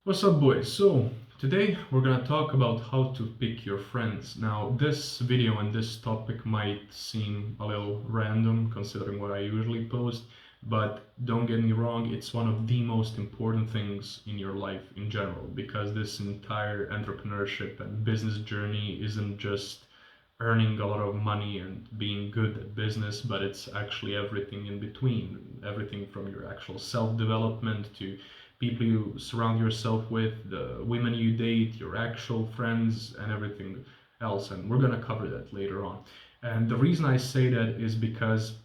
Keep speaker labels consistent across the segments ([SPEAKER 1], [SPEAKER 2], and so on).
[SPEAKER 1] What's up, boys? So today we're gonna talk about how to pick your friends. Now this video and this topic might seem a little random considering what I usually post, but don't get me wrong, it's one of the most important things in your life in general, because this entire entrepreneurship and business journey isn't just earning a lot of money and being good at business, but it's actually everything in between. Everything from your actual self-development to people you surround yourself with, the women you date, your actual friends, and everything else. And we're gonna cover that later on. And the reason I say that is because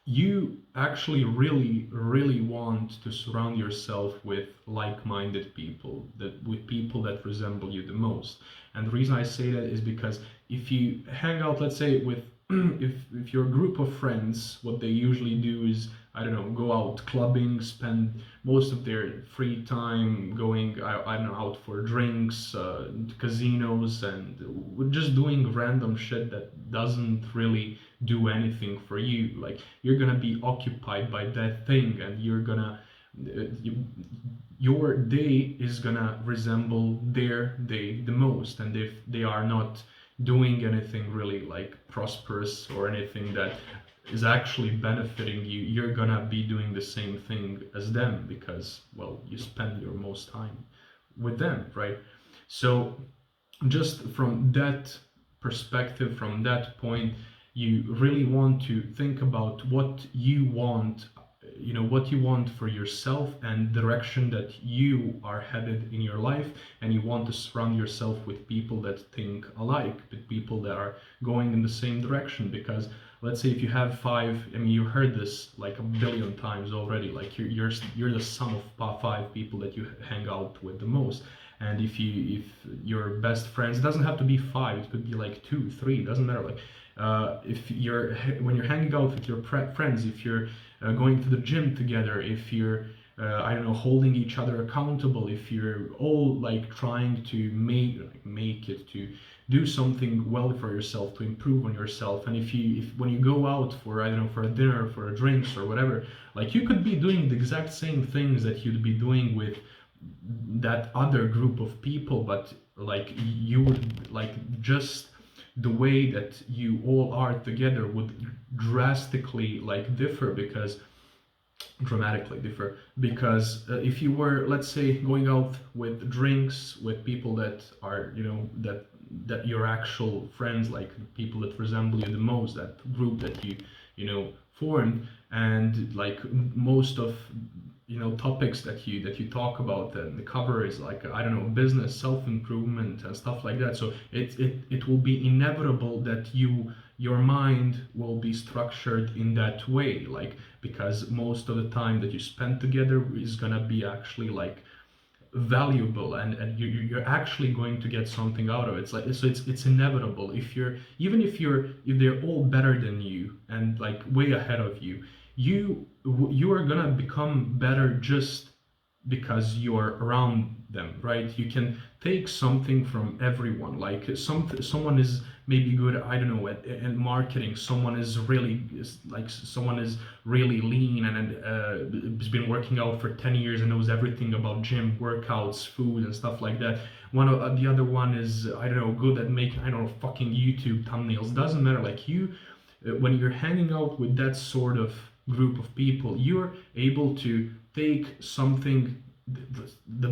[SPEAKER 1] you actually really want to surround yourself with like-minded people, that with people that resemble you the most. And the reason I say that is because if you hang out, let's say, with if your group of friends, what they usually do is, I don't know, go out clubbing, spend most of their free time going, I don't know, out for drinks, casinos, and just doing random shit that doesn't really do anything for you. Like, you're gonna be occupied by that thing, and you're gonna your day is gonna resemble their day the most. And if they are not doing anything really like prosperous or anything that is actually benefiting you, you're gonna be doing the same thing as them, because, well, you spend your most time with them, right? So just from that perspective, from that point, you really want to think about what you want, what you want for yourself and direction that you are headed in your life. And you want to surround yourself with people that think alike, with people that are going in the same direction. Because let's say if you have five, I mean, you heard this like a billion times already, like you're the sum of five people that you hang out with the most. And if your best friends, it doesn't have to be five, it could be like two, three, doesn't matter. Like, if you're when you're hanging out with your friends, if you're going to the gym together, if you're I don't know, holding each other accountable, if you're all like trying to make it, to do something well for yourself, to improve on yourself. And if when you go out for, I don't know, for a dinner, for a drinks or whatever, like, you could be doing the exact same things that you'd be doing with that other group of people, but like, you would like, just the way that you all are together would drastically like differ, because dramatically differ. Because if you were, let's say, going out with drinks with people that are, that your actual friends, like people that resemble you the most, that group that you formed, and like most of topics that you talk about and the cover is like, I don't know, business, self-improvement and stuff like that. So it will be inevitable that your mind will be structured in that way, like, because most of the time that you spend together is gonna be actually like valuable, and you're actually going to get something out of it. It's like, so it's inevitable. If they're all better than you and like way ahead of you, you are gonna become better just because you're around them, right? You can take something from everyone. Like, someone is maybe good, I don't know, at marketing. Someone is really lean and has been working out for 10 years and knows everything about gym workouts, food and stuff like that. The other one is, I don't know, good at making, I don't know, fucking YouTube thumbnails. Doesn't matter. Like, when you're hanging out with that sort of group of people, you're able to take something, the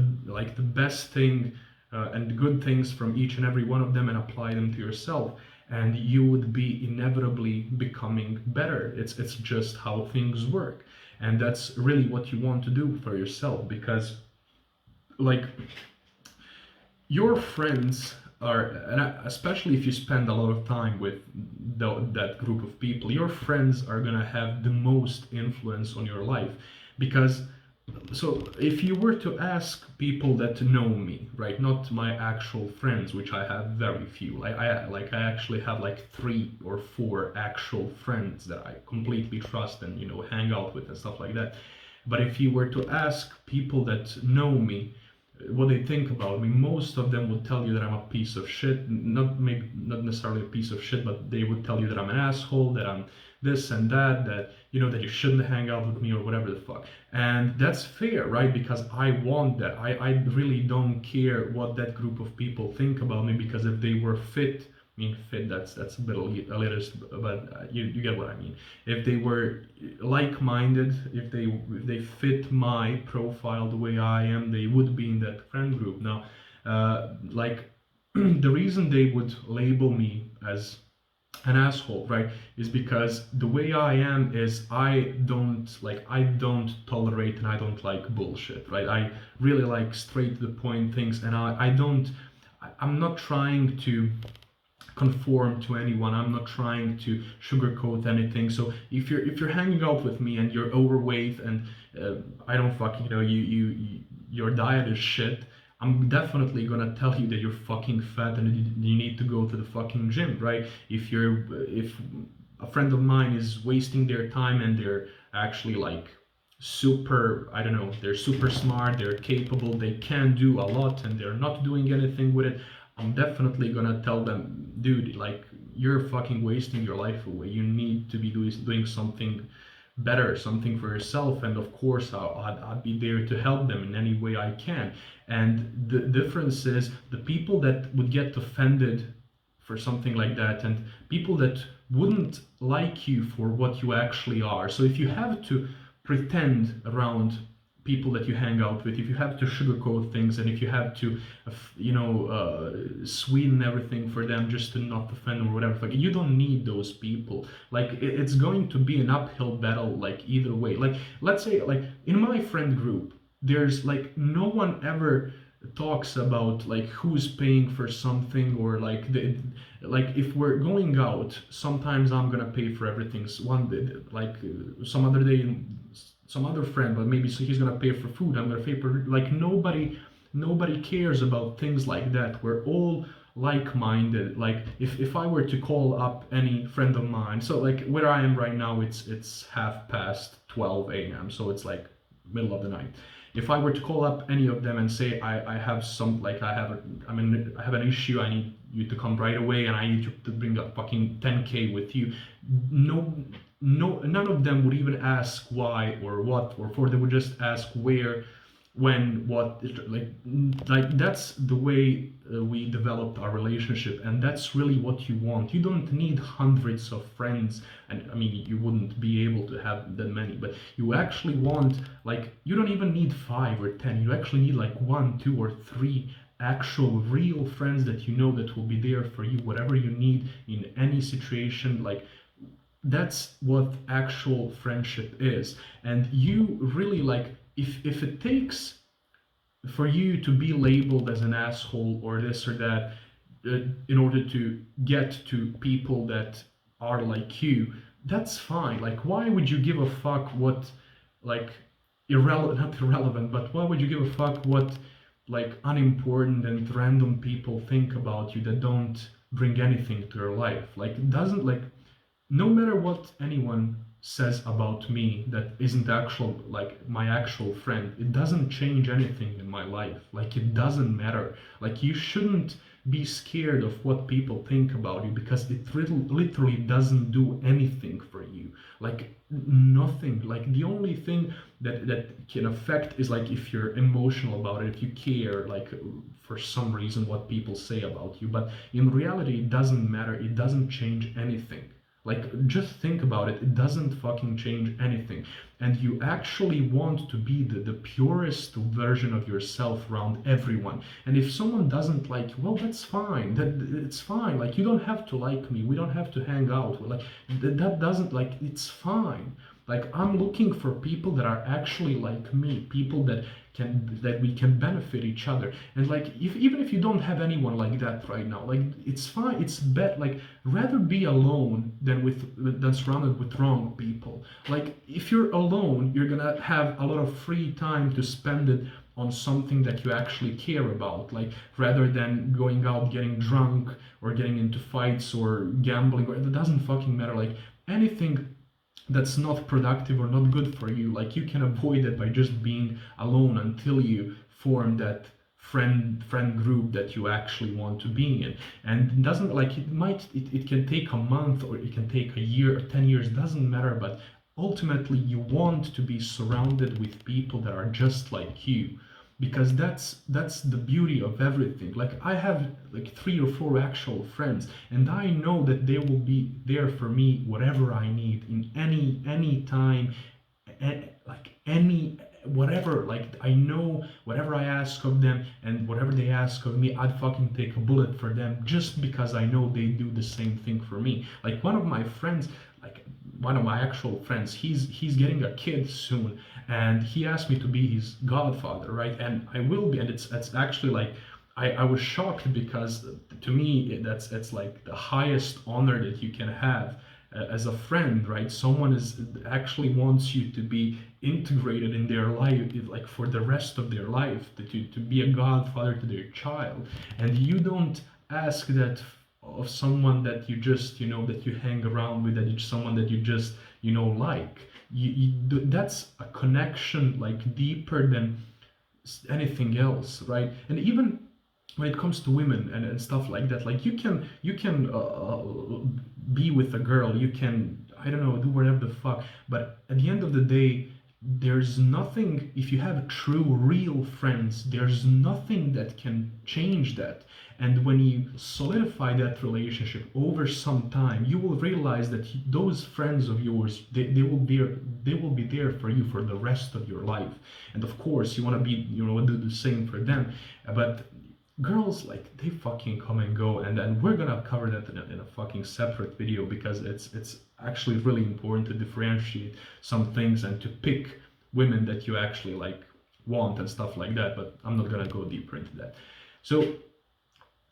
[SPEAKER 1] best thing and the good things from each and every one of them, and apply them to yourself, and you would be inevitably becoming better. It's just how things work, and that's really what you want to do for yourself. Because, like, your friends are, and especially if you spend a lot of time with that group of people, your friends are gonna have the most influence on your life. Because, so if you were to ask people that know me, right, not my actual friends, which I have very few, I actually have like 3 or 4 actual friends that I completely trust and hang out with and stuff like that. But if you were to ask people that know me what they think about me, most of them would tell you that I'm a piece of shit. Not necessarily a piece of shit, but they would tell you that I'm an asshole, that I'm this and that that you shouldn't hang out with me or whatever the fuck. And that's fair, right? Because I want that. I really don't care what that group of people think about me, because if they were fit, I mean, fit, that's a bit elitist, but you get what I mean. If they were like-minded, if they fit my profile the way I am, they would be in that friend group. Now, like, the reason they would label me as an asshole, right, is because the way I am is I don't tolerate and I don't like bullshit, right? I really like straight to the point things, and I'm not trying to conform to anyone. I'm not trying to sugarcoat anything. So if you're hanging out with me and you're overweight and I don't fucking your diet is shit, I'm definitely gonna tell you that you're fucking fat and you need to go to the fucking gym, right? If a friend of mine is wasting their time and they're actually like super, I don't know, they're super smart, they're capable, they can do a lot, and they're not doing anything with it, I'm definitely gonna tell them, dude, like, you're fucking wasting your life away. You need to be doing something better, something for yourself. And of course, I'd be there to help them in any way I can. And the difference is the people that would get offended for something like that, and people that wouldn't like you for what you actually are. So if you have to pretend around people that you hang out with, if you have to sugarcoat things, and if you have to, sweeten everything for them just to not offend or whatever, like, you don't need those people. Like, it's going to be an uphill battle, like, either way. Like, let's say, like, in my friend group, there's like no one ever talks about like who's paying for something, or like if we're going out, sometimes I'm gonna pay for everything. Some other day, some other friend, but maybe so he's gonna pay for food, I'm gonna pay for, like, nobody cares about things like that. We're all like-minded. Like, if I were to call up any friend of mine, so like where I am right now, it's 12:30 a.m, so it's like middle of the night. If I were to call up any of them and say I have some, like, I have an issue, I need you to come right away, and I need you to bring a fucking 10K with you, none of them would even ask why or what or for. They would just ask where, when, what. Like that's the way we developed our relationship, and that's really what you want. You don't need hundreds of friends, and I mean, you wouldn't be able to have that many, but you actually want, like, you don't even need 5 or 10. You actually need like 1, 2, or 3 actual real friends that that will be there for you whatever you need in any situation. Like, that's what actual friendship is. And you really, like, if it takes for you to be labeled as an asshole or this or that, in order to get to people that are like you, that's fine. Like, why would you give a fuck what, like, not irrelevant, but why would you give a fuck what, like, unimportant and random people think about you that don't bring anything to your life? Like, it doesn't, like, no matter what anyone says about me that isn't actual, like, my actual friend, it doesn't change anything in my life. Like, it doesn't matter. Like, you shouldn't be scared of what people think about you, because it literally doesn't do anything for you. Like, nothing. Like, the only thing that can affect is, like, if you're emotional about it, if you care, like, for some reason what people say about you. But in reality, it doesn't matter. It doesn't change anything. Like, just think about it. It doesn't fucking change anything. And you actually want to be the purest version of yourself around everyone. And if someone doesn't like you, well, that's fine. It's fine. Like, you don't have to like me. We don't have to hang out. Like, that doesn't, like, it's fine. Like, I'm looking for people that are actually like me, people that we can benefit each other. And, like, even if you don't have anyone like that right now, like, it's fine. It's better, like, rather be alone than surrounded with wrong people. Like, if you're alone, you're gonna have a lot of free time to spend it on something that you actually care about, like, rather than going out getting drunk or getting into fights or gambling, or it doesn't fucking matter. Like, anything that's not productive or not good for you, like, you can avoid it by just being alone until you form that friend group that you actually want to be in. And it doesn't, like, it can take a month, or it can take a year or 10 years, doesn't matter. But ultimately you want to be surrounded with people that are just like you, because that's the beauty of everything. Like I have like 3 or 4 actual friends, and I know that they will be there for me whatever I need in any time, like any whatever. Like I know whatever I ask of them and whatever they ask of me, I'd fucking take a bullet for them, just because I know they do the same thing for me. Like one of my friends, like one of my actual friends, he's getting a kid soon, and he asked me to be his godfather, right? And I will be, and it's actually like I was shocked, because to me that's like the highest honor that you can have as a friend, right? Someone is actually wants you to be integrated in their life, like for the rest of their life, to be a godfather to their child. And you don't ask that of someone that you just, you know, that you hang around with, that you someone that you just, you know, like. That's a connection like deeper than anything else, right? And even when it comes to women and stuff like that, like you can be with a girl, you can, I don't know, do whatever the fuck, but at the end of the day, there's nothing, if you have true real friends, there's nothing that can change that. And when you solidify that relationship over some time, you will realize that those friends of yours, they will be there for you for the rest of your life. And of course you want to be, you know, do the same for them. But girls, like, they fucking come and go, and then we're gonna cover that in a fucking separate video, because it's actually really important to differentiate some things and to pick women that you actually like want and stuff like that. But I'm not gonna go deeper into that. So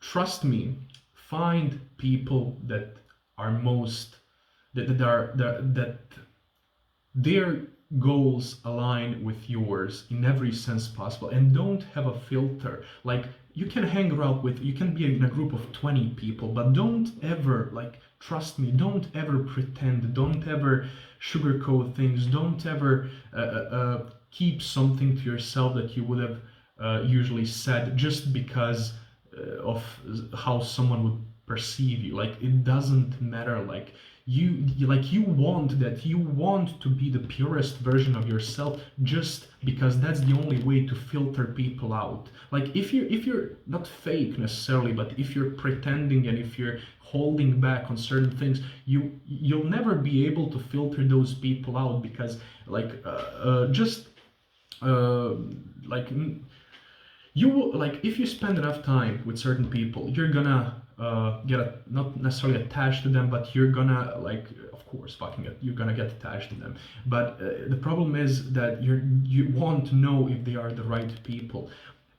[SPEAKER 1] trust me, find people that are most that their goals align with yours in every sense possible, and don't have a filter. Like, you can hang around with, you can be in a group of 20 people, but don't ever, like, trust me, don't ever pretend, don't ever sugarcoat things, don't ever keep something to yourself that you would have usually said just because of how someone would perceive you. Like, it doesn't matter. Like, you want that, you want to be the purest version of yourself, just because that's the only way to filter people out. Like, if you're not fake necessarily, but if you're pretending and if you're holding back on certain things, you'll never be able to filter those people out, because like just like you will, like, if you spend enough time with certain people, you're gonna not necessarily attached to them, but you're gonna, like, of course, you're gonna get attached to them. But the problem is that you want to know if they are the right people,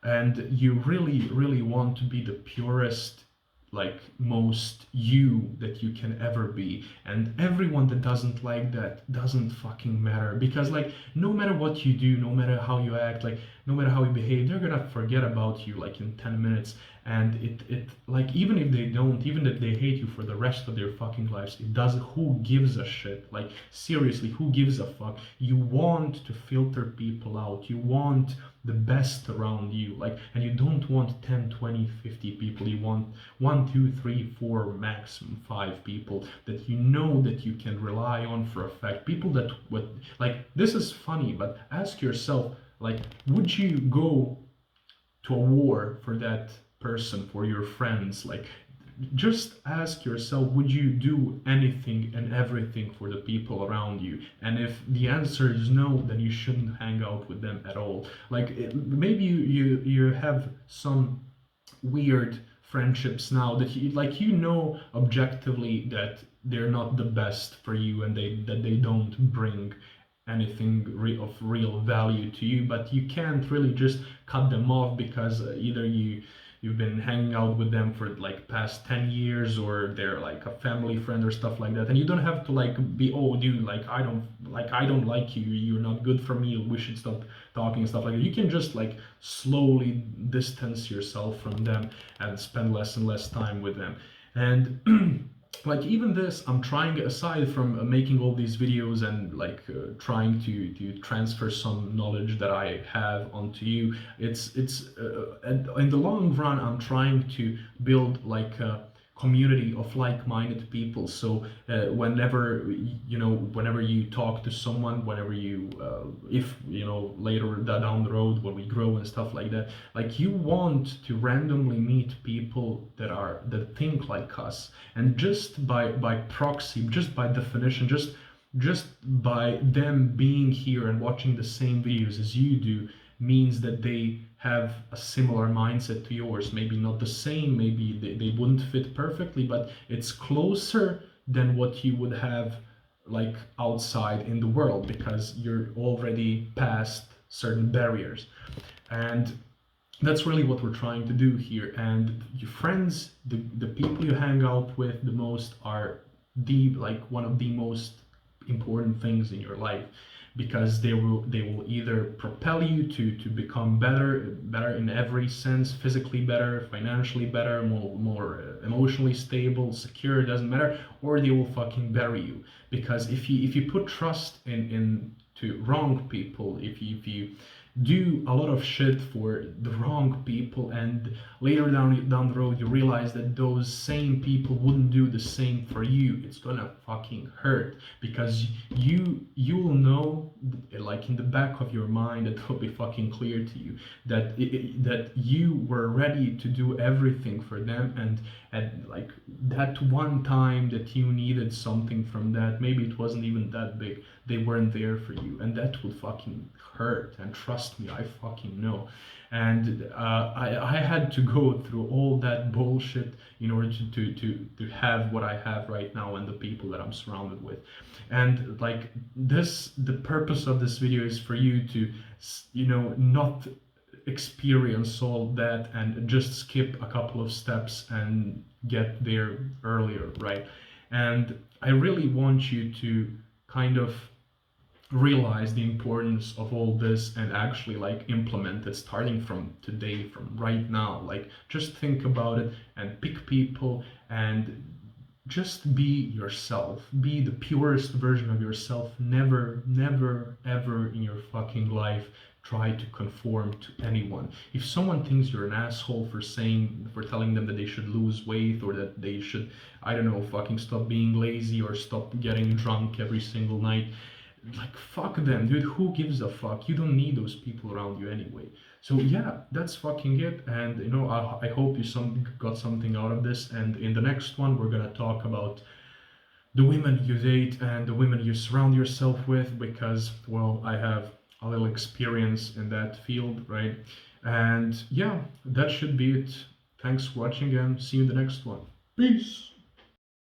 [SPEAKER 1] and you really want to be the purest, like, most you that you can ever be. And everyone that doesn't like that doesn't fucking matter, because, like, no matter what you do, no matter how you act, like, no matter how you behave, they're gonna forget about you like in 10 minutes. And it like, even if they don't, even if they hate you for the rest of their fucking lives, it doesn't, who gives a shit? Like, seriously, who gives a fuck? You want to filter people out, you want the best around you, like, and you don't want 10, 20, 50 people. You want 1, 2, 3, 4, maximum 5 people that you know that you can rely on for a fact. People that would, like, this is funny, but ask yourself, like, would you go to a war for that person, for your friends? Like, just ask yourself, would you do anything and everything for the people around you? And if the answer is no, then you shouldn't hang out with them at all. Like, maybe you have some weird friendships now that you, like, you know objectively that they're not the best for you, and they don't bring anything of real value to you, but you can't really just cut them off, because either you've been hanging out with them for like past 10 years, or they're like a family friend or stuff like that. And you don't have to like be, oh dude, like I don't like you, you're not good for me, we should stop talking and stuff like that. You can just like slowly distance yourself from them and spend less and less time with them. And like, even this, I'm trying, aside from making all these videos and like trying to transfer some knowledge that I have onto you, it's in the long run, I'm trying to build like community of like-minded people. So whenever whenever you talk to someone, whenever you if later down the road when we grow and stuff like that, like you want to randomly meet people that think like us, and just by proxy, just by definition, just by them being here and watching the same videos as you do, means that they have a similar mindset to yours. Maybe not the same, maybe they wouldn't fit perfectly, but it's closer than what you would have like outside in the world, because you're already past certain barriers. And that's really what we're trying to do here. And your friends, the people you hang out with the most, are one of the most important things in your life, because they will either propel you to become better in every sense, physically better, financially better, more emotionally stable, secure, it doesn't matter, or they will fucking bury you. Because if you put trust in to wrong people, if you do a lot of shit for the wrong people, and later down the road you realize that those same people wouldn't do the same for you, it's gonna fucking hurt, because you'll know, like in the back of your mind, it will be fucking clear to you that that you were ready to do everything for them, and at like that one time that you needed something from that, maybe it wasn't even that big, they weren't there for you, and that would fucking hurt. And trust me, I fucking know. And I had to go through all that bullshit in order to have what I have right now and the people that I'm surrounded with. And like this, the purpose of this video is for you to not experience all that and just skip a couple of steps and get there earlier, right? And I really want you to kind of realize the importance of all this and actually like implement it starting from today, from right now. Like just think about it and pick people and just be yourself, be the purest version of yourself. Never, never, ever in your fucking life try to conform to anyone. If someone thinks you're an asshole for telling them that they should lose weight, or that they should, I don't know, fucking stop being lazy or stop getting drunk every single night, like fuck them, dude. Who gives a fuck? You don't need those people around you anyway. So yeah, that's fucking it. And I hope you got something out of this. And in the next one, we're gonna talk about the women you date and the women you surround yourself with, because well, I have a little experience in that field, right? And yeah, that should be it. Thanks for watching, and see you in the next one. Peace.